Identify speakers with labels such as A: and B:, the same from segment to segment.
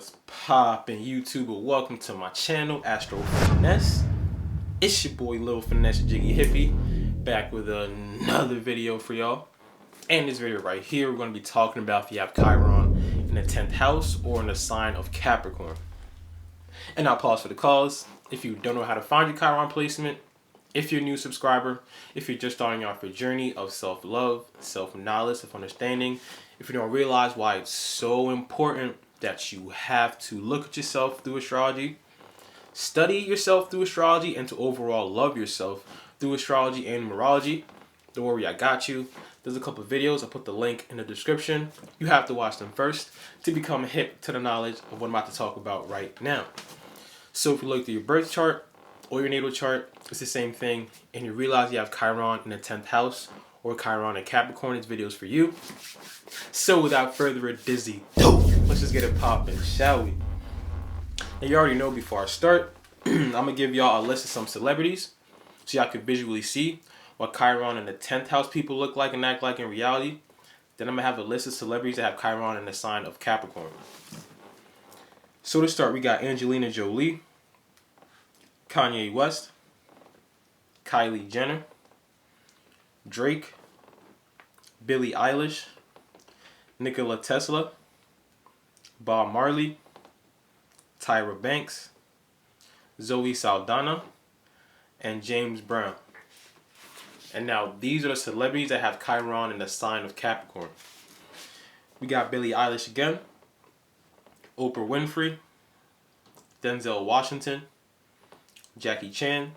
A: What's poppin' YouTube? Welcome to my channel, Astro Finesse. It's your boy Lil Finesse Jiggy Hippie, back with another video for y'all. And this video right here, we're going to be talking about if you have Chiron in the 10th house or in the sign of Capricorn. And I'll pause for the cause. If you don't know how to find your Chiron placement, if you're a new subscriber, if you're just starting off your journey of self-love, self-knowledge, self-understanding, if you don't realize why it's so important that you have to look at yourself through astrology, study yourself through astrology, and to overall love yourself through astrology and numerology, don't worry, I got you. There's a couple of videos. I'll put the link in the description. You have to watch them first to become hip to the knowledge of what I'm about to talk about right now. So if you look through your birth chart or your natal chart, it's the same thing, and you realize you have Chiron in the 10th house or Chiron in Capricorn, this video's for you. So without further ado, let's just get it popping, shall we? Now you already know before I start, I'm going to give y'all a list of some celebrities so y'all can visually see what Chiron in the 10th house people look like and act like in reality. Then I'm going to have a list of celebrities that have Chiron in the sign of Capricorn. So to start, we got Angelina Jolie, Kanye West, Kylie Jenner, Drake, Billie Eilish, Nikola Tesla, Bob Marley, Tyra Banks, Zoe Saldana, and James Brown. And now these are the celebrities that have Chiron in the sign of Capricorn. We got Billie Eilish again, Oprah Winfrey, Denzel Washington, Jackie Chan,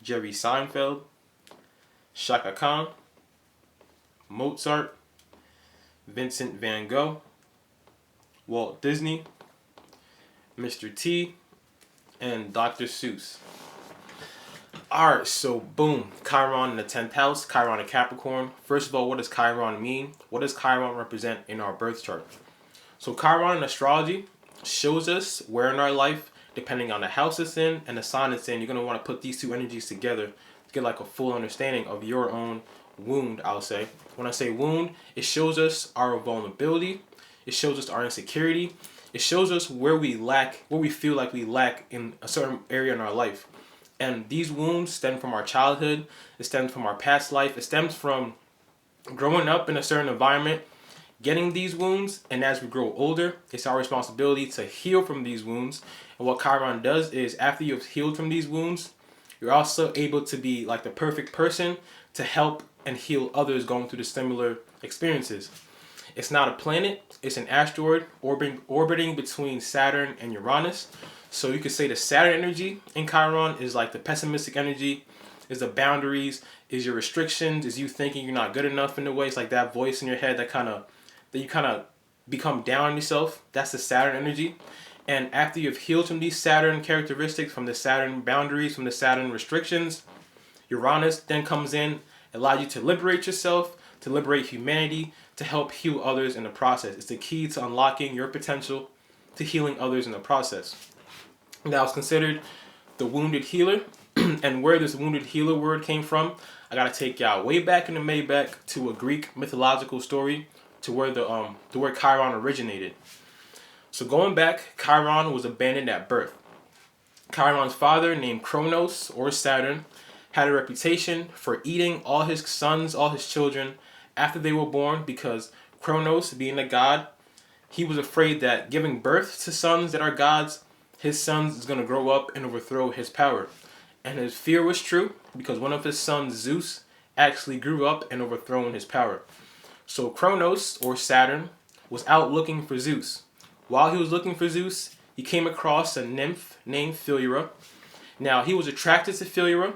A: Jerry Seinfeld, Shaka Khan, Mozart, Vincent van Gogh, Walt Disney, Mr. T, and Dr. Seuss. Alright, so boom, Chiron in the 10th house, Chiron in Capricorn. First of all, what does Chiron mean? What does Chiron represent in our birth chart? So Chiron in astrology shows us where in our life, depending on the house it's in and the sign it's in, you're going to want to put these two energies together to get like a full understanding of your own wound, I'll say. When I say wound, it shows us our vulnerability, it shows us our insecurity, it shows us where we lack, where we feel like we lack in a certain area in our life. And these wounds stem from our childhood, it stems from our past life, it stems from growing up in a certain environment, getting these wounds, and as we grow older, it's our responsibility to heal from these wounds. And what Chiron does is, after you've healed from these wounds, you're also able to be like the perfect person to help and heal others going through the similar experiences. It's not a planet, it's an asteroid orbiting between Saturn and Uranus. So you could say the Saturn energy in Chiron is like the pessimistic energy, is the boundaries, is your restrictions, is you thinking you're not good enough in a way. It's like that voice in your head that you kind of become down on yourself. That's the Saturn energy. And after you've healed from these Saturn characteristics, from the Saturn boundaries, from the Saturn restrictions, Uranus then comes in, allows you to liberate yourself, to liberate humanity, to help heal others in the process. It's the key to unlocking your potential, to healing others in the process. Now it's considered the wounded healer. And where this wounded healer word came from, I gotta take y'all way back in the Maybach to a Greek mythological story to where Chiron originated. So going back, Chiron was abandoned at birth. Chiron's father, named Kronos or Saturn, had a reputation for eating all his sons, all his children, after they were born, because Kronos, being a god, he was afraid that giving birth to sons that are gods, his sons is going to grow up and overthrow his power. And his fear was true, because one of his sons, Zeus, actually grew up and overthrown his power. So Kronos, or Saturn, was out looking for Zeus. While he was looking for Zeus, he came across a nymph named Philyra. Now, he was attracted to Philyra,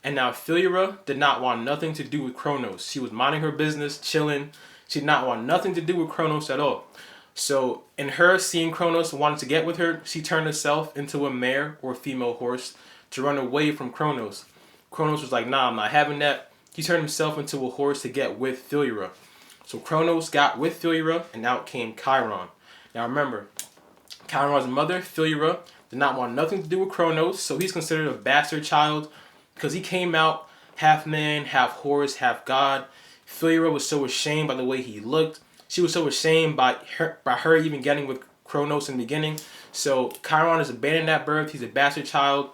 A: and now Philyra did not want nothing to do with Kronos. She was minding her business, chilling. She did not want nothing to do with Kronos at all. So, in her seeing Kronos wanting to get with her, she turned herself into a mare or female horse to run away from Kronos. Kronos was like, nah, I'm not having that. He turned himself into a horse to get with Philyra. So Kronos got with Philyra, and out came Chiron. Now remember, Chiron's mother, Philyra, did not want nothing to do with Kronos, so he's considered a bastard child because he came out half man, half horse, half god. Philyra was so ashamed by the way he looked. She was so ashamed by her even getting with Kronos in the beginning. So Chiron is abandoned at birth. He's a bastard child.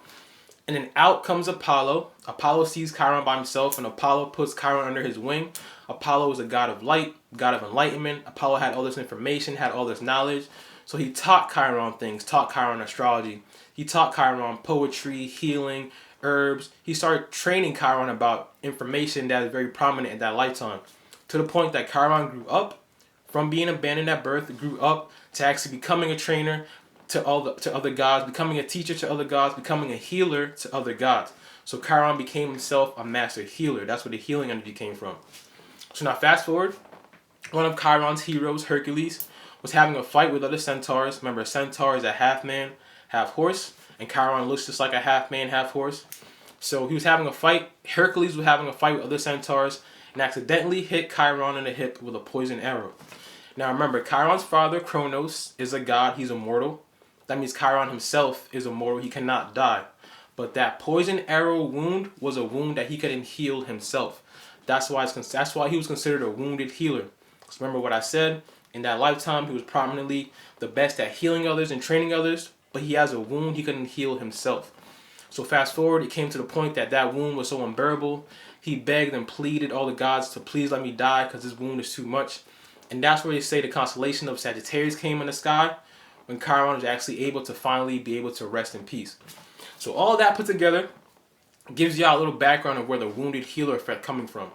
A: And then out comes Apollo. Apollo sees Chiron by himself, and Apollo puts Chiron under his wing. Apollo was a god of light, god of enlightenment. Apollo had all this information, had all this knowledge. So he taught Chiron things, taught Chiron astrology. He taught Chiron poetry, healing, herbs. He started training Chiron about information that is very prominent in that lifetime. To the point that Chiron grew up from being abandoned at birth, grew up to actually becoming a trainer to other gods, becoming a teacher to other gods, becoming a healer to other gods. So Chiron became himself a master healer. That's where the healing energy came from. So now fast forward, one of Chiron's heroes, Hercules, was having a fight with other centaurs. Remember, a centaur is a half man, half horse, and Chiron looks just like a half man, half horse. So he was having a fight. Hercules was having a fight with other centaurs and accidentally hit Chiron in the hip with a poison arrow. Now remember, Chiron's father, Kronos, is a god. He's immortal. That means Chiron himself is immortal. He cannot die. But that poison arrow wound was a wound that he couldn't heal himself. That's why he was considered a wounded healer. Because remember what I said? In that lifetime, he was prominently the best at healing others and training others. But he has a wound he couldn't heal himself. So fast forward, it came to the point that that wound was so unbearable. He begged and pleaded all the gods to please let me die because this wound is too much. And that's where they say the constellation of Sagittarius came in the sky, when Chiron was actually able to finally be able to rest in peace. So all that put together gives y'all a little background of where the wounded healer effect coming from.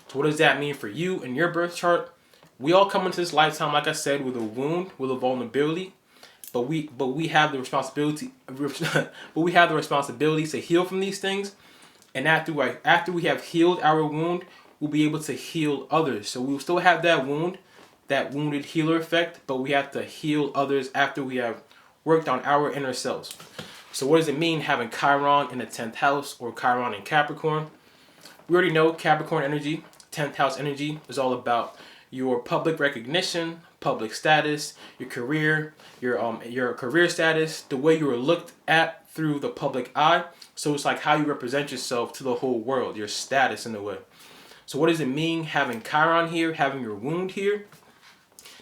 A: So what does that mean for you in your birth chart? We all come into this lifetime, like I said, with a wound, with a vulnerability, but we have the responsibility to heal from these things. And after we have healed our wound, we'll be able to heal others. So we'll still have that wound, that wounded healer effect, but we have to heal others after we have worked on our inner selves. So what does it mean having Chiron in the 10th house or Chiron in Capricorn? We already know Capricorn energy, 10th house energy, is all about your public recognition, public status, your career, your career status, the way you are looked at through the public eye. So it's like how you represent yourself to the whole world, your status in a way. So what does it mean having Chiron here, having your wound here?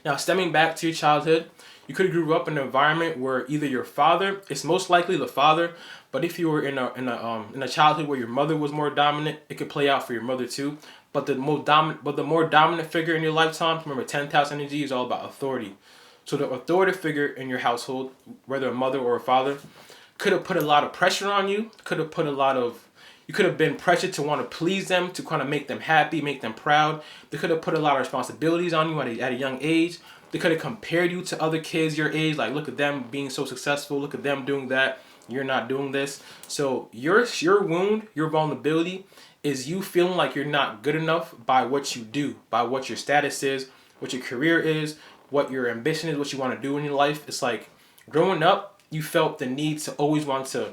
A: Now, stemming back to your childhood, you could have grew up in an environment where either your father, it's most likely the father, but if you were in a childhood where your mother was more dominant, it could play out for your mother too. But the more dominant figure in your lifetime, remember 10th house energy is all about authority. So the authoritative figure in your household, whether a mother or a father, could have put a lot of pressure on you, you could have been pressured to want to please them, to kind of make them happy, make them proud. They could have put a lot of responsibilities on you at a young age. They could have compared you to other kids your age, like look at them being so successful, look at them doing that, you're not doing this. So your wound, your vulnerability is you feeling like you're not good enough by what you do, by what your status is, what your career is, what your ambition is, what you want to do in your life. It's like growing up, you felt the need to always want to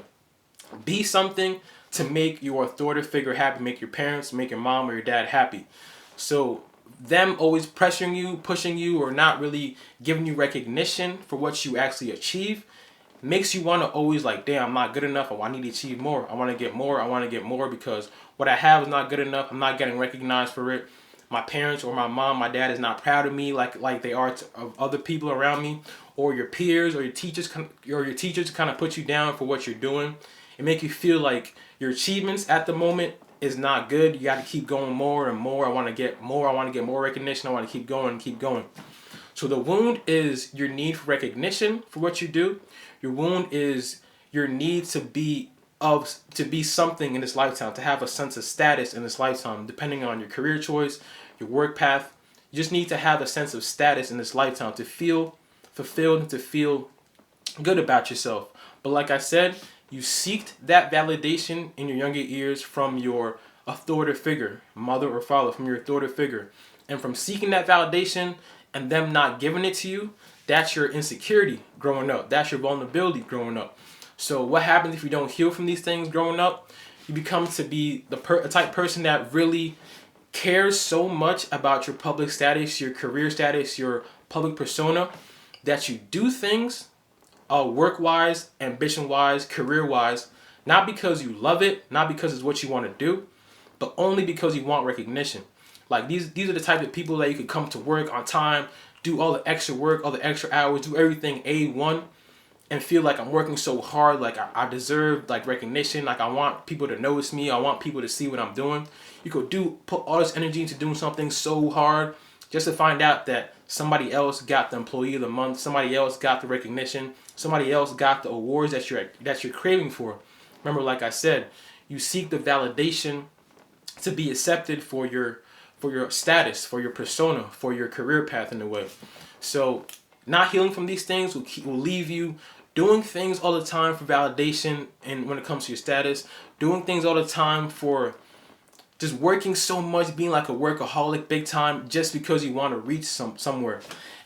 A: be something to make your authoritative figure happy, make your parents, make your mom or your dad happy. So them always pressuring you, pushing you, or not really giving you recognition for what you actually achieve makes you want to always like, damn, I'm not good enough. I need to achieve more. I want to get more. I want to get more because what I have is not good enough. I'm not getting recognized for it. My parents or my mom, my dad is not proud of me like they are of other people around me, or your peers or your teachers kind of put you down for what you're doing. It make you feel like your achievements at the moment is not good. You got to keep going more and more. I want to get more. I want to get more recognition. I want to keep going and keep going. So the wound is your need for recognition for what you do. Your wound is your need to be something in this lifetime, to have a sense of status in this lifetime, depending on your career choice, your work path. You just need to have a sense of status in this lifetime to feel fulfilled and to feel good about yourself. But like I said, you seeked that validation in your younger years from your authoritative figure, mother or father, from your authoritative figure. And from seeking that validation and them not giving it to you, that's your insecurity growing up. That's your vulnerability growing up. So what happens if you don't heal from these things growing up? You become to be the type person that really cares so much about your public status, your career status, your public persona, that you do things work-wise, ambition-wise, career-wise, not because you love it, not because it's what you want to do, but only because you want recognition. Like these are the type of people that you could come to work on time, do all the extra work, all the extra hours, do everything A1, and feel like I'm working so hard, like I deserve like recognition, like I want people to notice me, I want people to see what I'm doing. You could put all this energy into doing something so hard just to find out that somebody else got the employee of the month, somebody else got the recognition, somebody else got the awards that you're craving for. Remember, like I said, you seek the validation to be accepted for your status, for your persona, for your career path in a way. So not healing from these things will leave you doing things all the time for validation, and when it comes to your status, doing things all the time for just working so much, being like a workaholic big time just because you want to reach somewhere.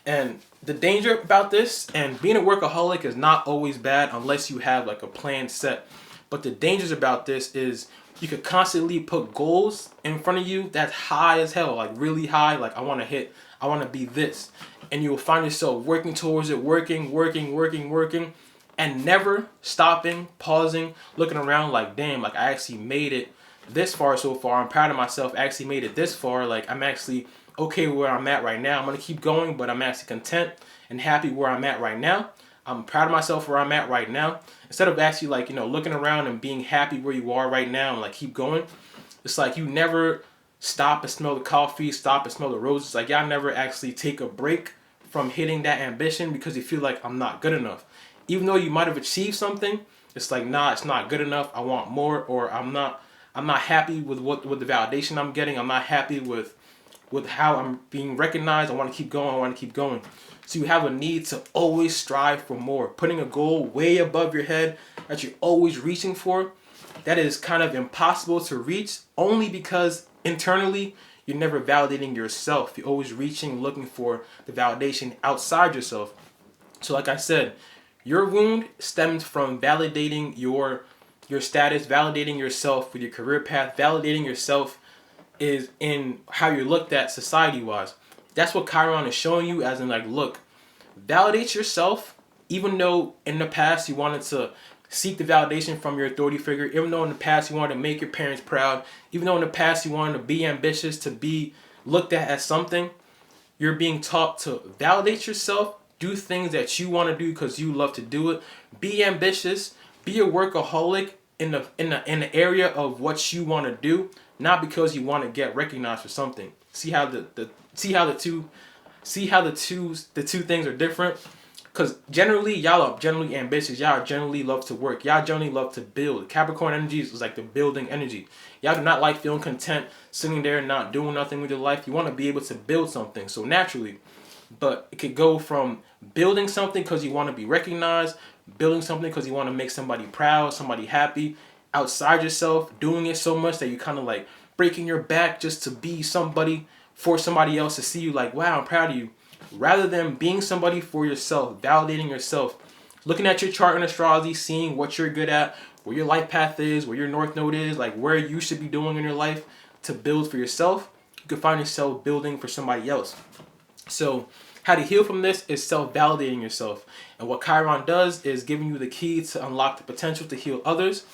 A: And the danger about this, and being a workaholic is not always bad unless you have like a plan set. But the dangers about this is you could constantly put goals in front of you that's high as hell, like really high, like I want to be this. And you will find yourself working towards it, working, and never stopping, pausing, looking around like, damn, like I actually made it this far so far. I'm proud of myself. I actually made it this far. Like I'm actually okay where I'm at right now. I'm going to keep going, but I'm actually content and happy where I'm at right now. I'm proud of myself where I'm at right now. Instead of actually like, looking around and being happy where you are right now and like keep going, it's like you never stop and smell the coffee, stop and smell the roses. Like y'all never actually take a break from hitting that ambition because you feel like I'm not good enough. Even though you might have achieved something, it's like, nah, it's not good enough. I want more, or I'm not happy with the validation I'm getting. I'm not happy with how I'm being recognized. I want to keep going. So you have a need to always strive for more, putting a goal way above your head that you're always reaching for. That is kind of impossible to reach only because internally you're never validating yourself. You're always looking for the validation outside yourself. So like I said, your wound stems from validating your status, validating yourself with your career path, validating yourself is in how you're looked at society-wise. That's what Chiron is showing you, as in like, look, validate yourself, even though in the past you wanted to seek the validation from your authority figure, even though in the past you wanted to make your parents proud, even though in the past you wanted to be ambitious, to be looked at as something, you're being taught to validate yourself, do things that you want to do because you love to do it, be ambitious, be a workaholic in the area of what you want to do, not because you want to get recognized for something. See how the two things are different? Because generally, y'all are generally ambitious. Y'all generally love to work. Y'all generally love to build. Capricorn energy is like the building energy. Y'all do not like feeling content, sitting there and not doing nothing with your life. You want to be able to build something. So naturally, but it could go from building something because you want to be recognized, building something because you want to make somebody proud, somebody happy, outside yourself, doing it so much that you kind of like breaking your back just to be somebody for somebody else to see you like, wow, I'm proud of you. Rather than being somebody for yourself, validating yourself, looking at your chart in astrology, seeing what you're good at, where your life path is, where your north node is, like where you should be doing in your life to build for yourself, you can find yourself building for somebody else. So how to heal from this is self-validating yourself. And what Chiron does is giving you the key to unlock the potential to heal others.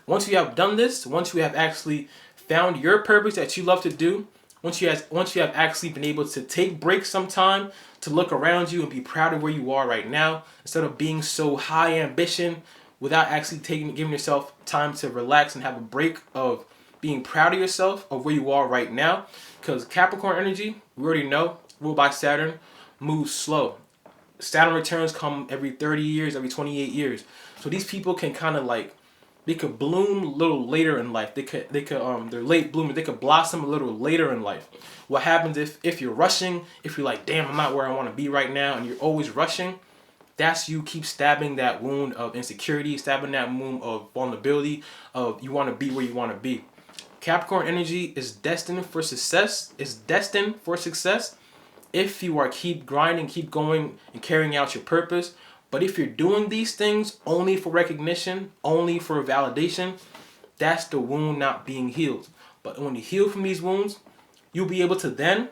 A: Once you have done this, once you have actually found your purpose that you love to do, once you have actually been able to take breaks sometime to look around you and be proud of where you are right now, instead of being so high ambition without actually giving yourself time to relax and have a break of being proud of yourself, of where you are right now. Because Capricorn energy, we already know, ruled by Saturn, moves slow. Saturn returns come every 30 years, every 28 years. So these people can kind of like, they could bloom a little later in life. They're late bloomers. They could blossom a little later in life. What happens if you're rushing, if you're like, damn, I'm not where I want to be right now, and you're always rushing, that's you keep stabbing that wound of insecurity, stabbing that wound of vulnerability, of you want to be where you want to be. Capricorn energy is destined for success. If you are keep grinding, keep going, and carrying out your purpose. But if you're doing these things only for recognition, only for validation, that's the wound not being healed. But when you heal from these wounds, you'll be able to then,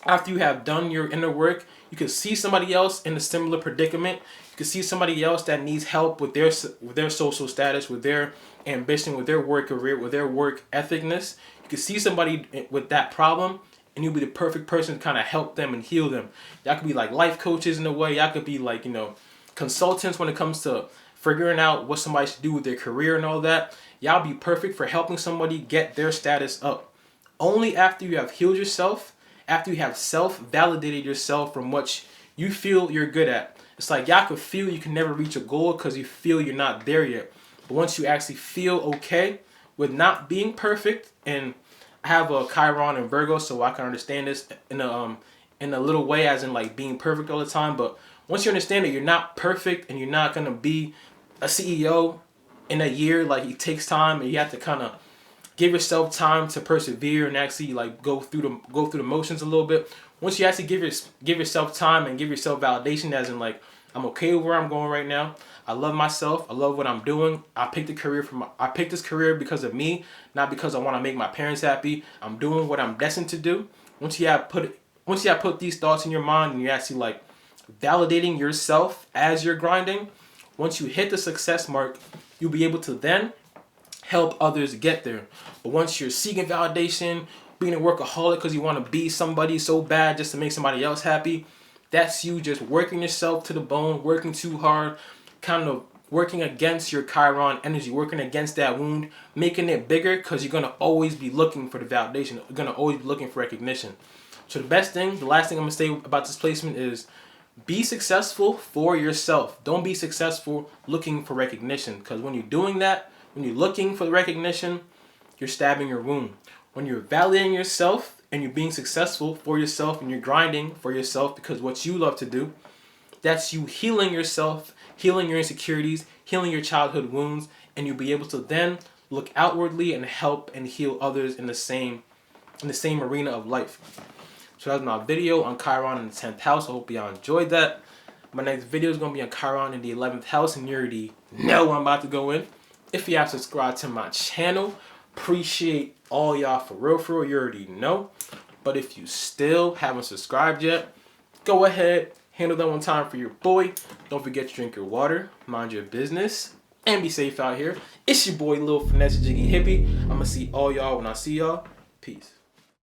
A: after you have done your inner work, you can see somebody else in a similar predicament. You can see somebody else that needs help with their social status, with their ambition, with their work career, with their work ethicness. You can see somebody with that problem, and you'll be the perfect person to kind of help them and heal them. Y'all could be like life coaches in a way. Y'all could be like, you know, consultants when it comes to figuring out what somebody should do with their career and all that. Y'all be perfect for helping somebody get their status up. Only after you have healed yourself, after you have self-validated yourself from what you feel you're good at. It's like y'all could feel you can never reach a goal because you feel you're not there yet. But once you actually feel okay with not being perfect, and I have a Chiron in Virgo, so I can understand this in a little way, as in like being perfect all the time. But once you understand that you're not perfect and you're not gonna be a CEO in a year, like it takes time, and you have to kind of give yourself time to persevere and actually like go through the motions a little bit. Once you actually give yourself time and give yourself validation, as in like, I'm okay with where I'm going right now. I love myself. I love what I'm doing. I picked this career because of me, not because I want to make my parents happy. I'm doing what I'm destined to do. Once you have put these thoughts in your mind and you're actually like validating yourself as you're grinding, once you hit the success mark, you'll be able to then help others get there. But once you're seeking validation, being a workaholic because you want to be somebody so bad just to make somebody else happy, that's you just working yourself to the bone, working too hard, kind of working against your Chiron energy, working against that wound, making it bigger, because you're going to always be looking for the validation. You're going to always be looking for recognition. So the last thing I'm going to say about this placement is be successful for yourself. Don't be successful looking for recognition, because when you're doing that, when you're looking for the recognition, you're stabbing your wound. When you're validating yourself and you're being successful for yourself and you're grinding for yourself because what you love to do, that's you healing yourself, healing your insecurities, healing your childhood wounds, and you'll be able to then look outwardly and help and heal others in the same arena of life. So that's my video on Chiron in the 10th house. I hope y'all enjoyed that. My next video is going to be on Chiron in the 11th house, and you already know where I'm about to go in. If you have subscribed to my channel, appreciate all y'all for real, you already know. But if you still haven't subscribed yet, go ahead, handle that one time for your boy. Don't forget to drink your water, mind your business, and be safe out here. It's your boy, Lil Finesse Jiggy Hippie. I'm going to see all y'all when I see y'all. Peace.